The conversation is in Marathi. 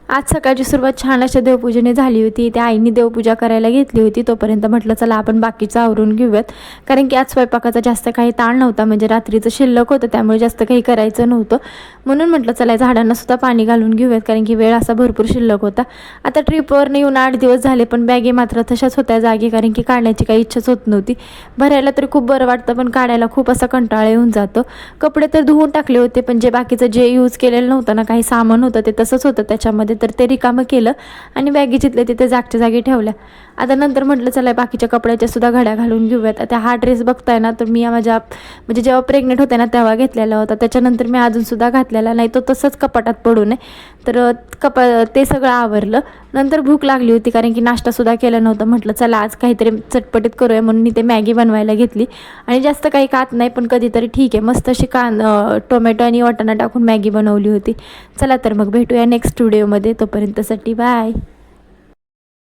आज सकाळची सुरुवात छान अशा देवपूजेने झाली होती. त्या आईने देवपूजा करायला घेतली होती. तोपर्यंत म्हटलं चला आपण बाकीचं आवरून घेऊयात, कारण की आज स्वयंपाकाचा जास्त काही ताण नव्हता. म्हणजे रात्रीचं शिल्लक होतं, त्यामुळे जास्त काही करायचं नव्हतं. म्हणून म्हटलं चला झाडांना सुद्धा पाणी घालून घेऊयात, कारण की वेळ असा भरपूर शिल्लक होता. आता ट्रिपवर येऊन 8 दिवस झाले, पण बॅगे मात्र तशाच होत्या जागी, कारण की काढण्याची काही इच्छाच होत नव्हती. भरायला तरी खूप बरं वाटतं, पण काढायला खूप असा कंटाळा येऊन जातो. कपडे तर धुवून टाकले होते, पण जे बाकीचं जे यूज केलेलं नव्हतं ना, काही सामान होतं ते तसंच होतं त्याच्यामध्ये, तर ते रिकामं केलं आणि बॅगी जिथल्या तिथे जागच्या जागी ठेवल्या. आता नंतर म्हटलं चला बाकीच्या कपड्याच्या सुद्धा घड्या घालून घेऊयात. आता हा ड्रेस बघताय ना, तर मी माझ्या म्हणजे जेव्हा प्रेग्नेंट होते ना तेव्हा घेतलेला होता. त्याच्यानंतर मी अजूनसुद्धा घातलेला नाही, तो तसंच कपाटात पडू नये. तर ते सगळं आवरलं. नंतर भूक लागली होती, कारण की नाश्तासुद्धा केला नव्हता. म्हटलं चला आज काहीतरी चटपटीत करूया, म्हणून मी ते मॅगी बनवायला घेतली. आणि जास्त काही खात नाही, पण कधीतरी ठीक आहे, मस्त अशी टोमॅटो आणि वाटाणा टाकून मॅगी बनवली होती. चला तर मग भेटूया नेक्स्ट व्हिडिओमध्ये. तोपर्यंतसाठी बाय.